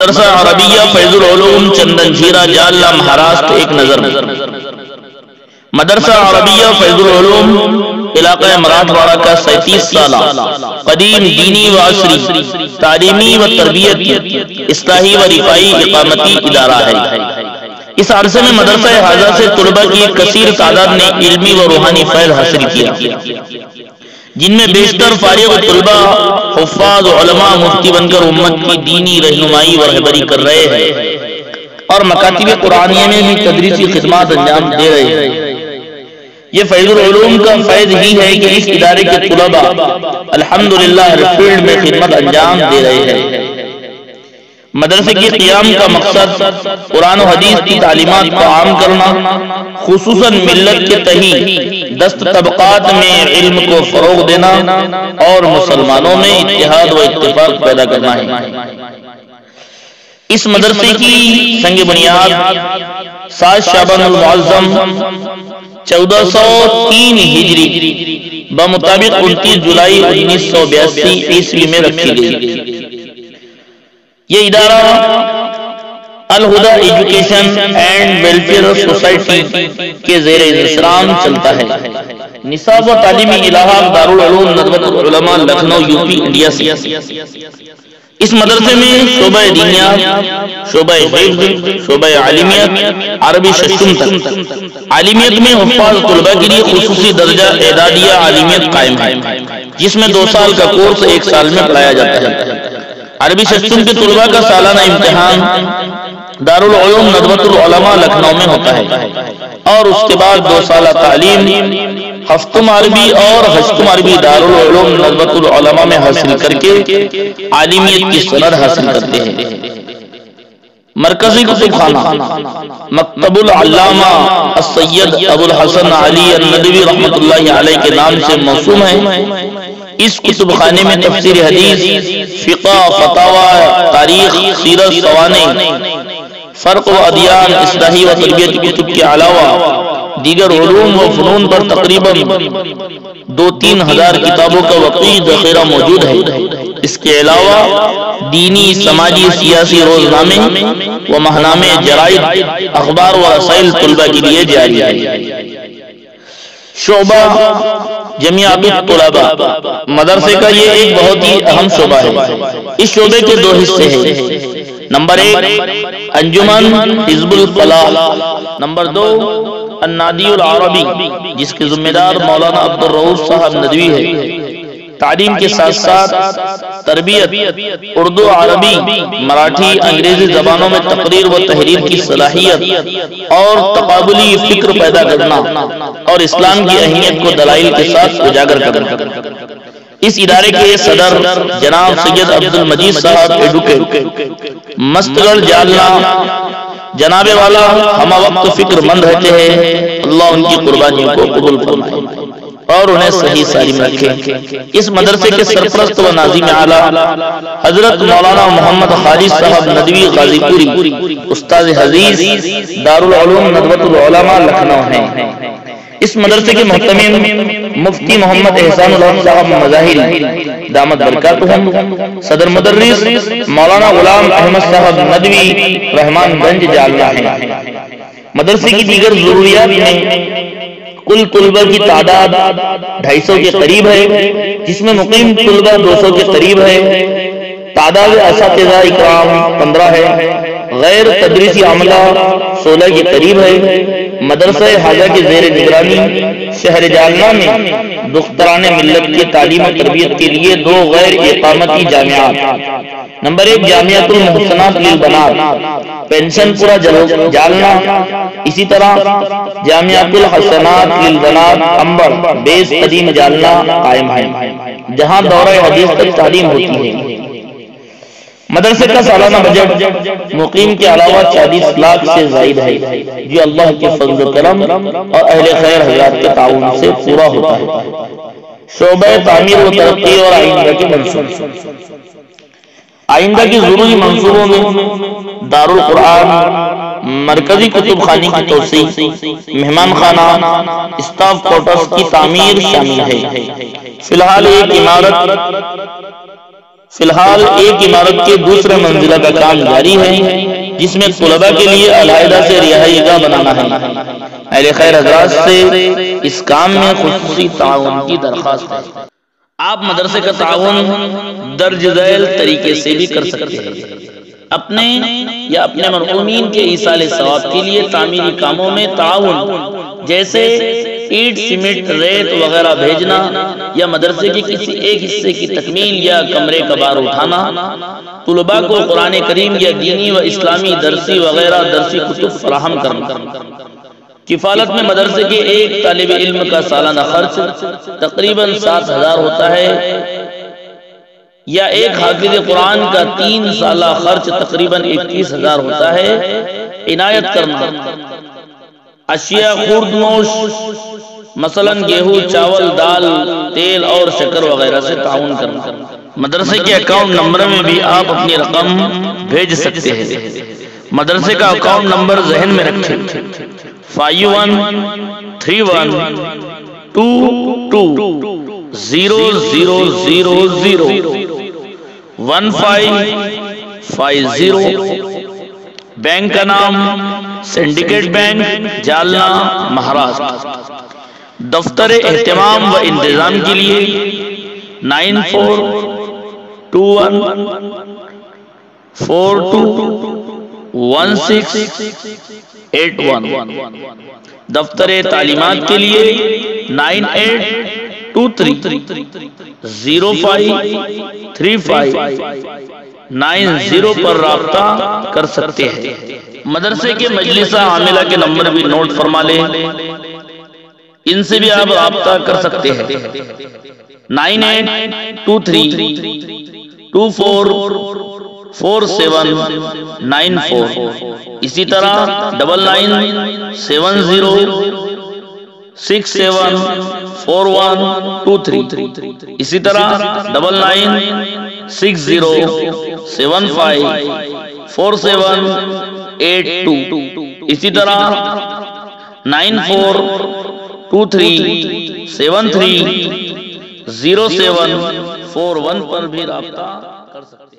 مدرسہ عربیہ فیض العلوم چندن جھیرا جاللہ مہاراشٹر ایک نظر میں۔ مدرسہ عربیہ فیض العلوم علاقہ مراٹھواڑہ کا 37 سالہ قدیم دینی و عصری تعلیمی و تربیتی اصلاحی و رفائی اقامتی ادارہ ہے۔ اس عرصے میں مدرسہ حاضہ سے طلباء کی کثیر تعداد نے علمی و روحانی فیض حاصل کیا، جن میں بیشتر فارغ طلباء حفاظ علماء مفتی بن کر امت کی دینی رہنمائی و رہبری کر رہے ہیں اور مکاتب قرآنیہ میں بھی تدریسی خدمات انجام دے رہے ہیں۔ یہ فیض العلوم کا فیض ہی ہے کہ اس ادارے کے طلباء الحمدللہ ہر فیلڈ میں خدمت انجام دے رہے ہیں۔ مدرسے کے قیام کا مقصد قرآن و حدیث کی تعلیمات کو عام کرنا، خصوصاً ملت کے تحت دست طبقات میں علم کو فروغ دینا اور مسلمانوں میں اتحاد و اتفاق پیدا کرنا ہے۔ اس مدرسے کی سنگ بنیاد 7 شعبان المعظم 1403 ہجری بمطابق 29 جولائی 1982 عیسوی میں رکھی گئی۔ یہ ادارہ Alhuda education and welfare society کے زیر انتظام چلتا ہے۔ نصاب و تعلیمی الہا دارالعلوم ندوۃ العلماء لکھنؤ یوپی انڈیا سے۔ اس مدرسے میں شعبہ دینیات، شعبہ حفظ، شعبہ عالمیت، عربی ششم تک۔ عالمیت میں حفاظ طلباء کے لیے خصوصی درجہ اعدادیہ عالمیت قائم ہے، جس میں 2 سال کا کورس 1 سال میں پڑھایا جاتا ہے۔ عربی ششم کے طلباء کا سالانہ امتحان دارالعلوم ندوۃ العلماء لکھنؤ میں ہوتا ہے، اور اس کے بعد 2 سالہ تعلیم ہفتم عربی اور ہشتم عربی دارالعلوم ندوۃ العلماء میں حاصل کر کے عالمیت کی سند حاصل کرتے ہیں۔ مرکزی کتب خانہ مکتب العلامہ السید ابو الحسن علی الندوی رحمۃ اللہ علیہ کے نام سے موسوم ہے۔ اس کتب خانے میں تفسیر حدیث، فقہ، فتاوی، تاریخ، سیرت، سوانح، فرق و ادیان، اصلاحی و تربیتی کتب کے علاوہ دیگر علوم و فنون پر تقریباً 2-3 ہزار کتابوں کا وسیع ذخیرہ موجود ہے۔ اس کے علاوہ دینی، سماجی، سیاسی روزنامے و ماہنامے، جرائد، اخبار و رسائل طلباء کے لیے جاری ہے۔ شعبہ جمعیت الطلباء مدرسے کا یہ ایک بہت ہی اہم شعبہ ہے۔ اس شعبے کے 2 حصے ہیں۔ نمبر 1 انجمن حزب الفلاح، نمبر 2 النادی العربی، جس کے ذمہ دار مولانا عبدالرؤوف صاحب ندوی ہے۔ تعلیم کے ساتھ ساتھ تربیت، اردو، عربی، مراٹھی، انگریزی زبانوں میں تقریر و تحریر کی صلاحیت اور تقابلی فکر پیدا کرنا اور اسلام کی اہمیت کو دلائل کے ساتھ اجاگر کرنا۔ اس ادارے کے صدر جناب سید عبد المجید صاحب ایڈوکیٹ مستگڑھ جاللہ جناب والا ہم وقت فکر مند رہتے ہیں۔ اللہ ان کی قربانیوں کو قبول فرمائے اور انہیں صحیح سالم رکھے۔ اس مدرسے کے سرپرست و ناظم اعلیٰ حضرت مولانا محمد خالد صاحب ندوی غازی پوری استاد حدیث دارالعلوم ندوۃ العلماء لکھنؤ ہیں۔ اس مدرسے کے محتمم مفتی محمد احسان الحق صاحب مظاہری دامت برکاتہم، صدر مدرس مولانا غلام احمد صاحب ندوی رحمان گنج جاللہ ہیں۔ مدرسے کی دیگر ضروریات میں کل طلباء کی تعداد 250 کے قریب ہے، جس میں مقیم طلباء 200 کے قریب ہے۔ تعداد اساتذہ اکرام 15 ہے، غیر تدریسی عملہ 16 کے قریب ہے۔ مدرسہ حاضہ کے زیر نگرانی شہر جاللہ میں دختران ملت کی تعلیم و تربیت کے لیے 2 غیر اقامتی جامعات۔ نمبر 1 جامعۃ المحسنات للبنات پینشن پورہ جاللہ، اسی طرح جامعۃ الحسنات للبنات امبر بیس قدیم جاللہ قائم ہے، جہاں دورہ حدیث تک تعلیم ہوتی ہے۔ مدرسے کا سالانہ بجٹ مقیم کے علاوہ 40 لاکھ سے زائد ہے، جو اللہ کے فضل و کرم اور اہل خیر حضرات کے تعاون سے پورا ہوتا ہے۔ شعبہ تعمیر و ترقی اور آئندہ کے منصوبے۔ آئندہ کی ضروری منصوبوں میں دارالقرآن، مرکزی کتب خانے کی توسیع، مہمان خانہ، اسٹاف کوارٹرز کی تعمیر شامل ہے۔ فی الحال ایک عمارت فی الحال ایک عمارت کے دوسرے منزلہ کا کام جاری ہے جس میں طلباء کے لیے علیحدہ سے رہائش گاہ بنانا ہے۔ اہل خیر حضرات سے اس کام میں خصوصی تعاون کی درخواست ہے۔ آپ مدرسے کا تعاون درج ذیل طریقے سے بھی کر سکتے ہیں۔ اپنے یا اپنے مرحومین کے ایصال ثواب کے لیے تعمیری کاموں میں تعاون جیسے اینٹ، سیمنٹ، ریت وغیرہ بھیجنا یا مدرسے کے کسی ایک حصے کی تکمیل یا کمرے کا بار اٹھانا، طلباء کو قرآن کریم یا دینی و اسلامی درسی وغیرہ درسی کتب فراہم کرنا۔ کفالت میں مدرسے کے ایک طالب علم کا سالانہ خرچ تقریباً 7,000 ہوتا ہے، یا ایک حافظ قرآن کا 3 سالہ خرچ تقریباً 21,000 ہوتا ہے۔ عنایت کرنا، اشیاء خورد نوش مثلا گیہوں، چاول، دال، تیل اور شکر وغیرہ سے تعاون کرنا۔ مدرسے کے اکاؤنٹ نمبر میں بھی آپ اپنی رقم بھیج سکتے ہیں۔ مدرسے کا اکاؤنٹ نمبر ذہن میں رکھیں: 51312200001550۔ بینک کا نام سنڈیکیٹ بینک، جالنا، مہاراشٹر۔ دفتر اہتمام و انتظام کے لیے 9421421681۔ دفتر تعلیمات کے لیے 9823053590 پر رابطہ کر سکتے ہیں۔ مدرسے کے مجلسہ عاملہ کے نمبر بھی نوٹ فرما لیں، ان سے بھی آپ رابطہ کر سکتے ہیں: 9823244794۔ اسی طرح 9970674123۔ اسی طرح 9960754782۔ اسی طرح 9423730741 پر بھی رابطہ کر سکتے ہیں۔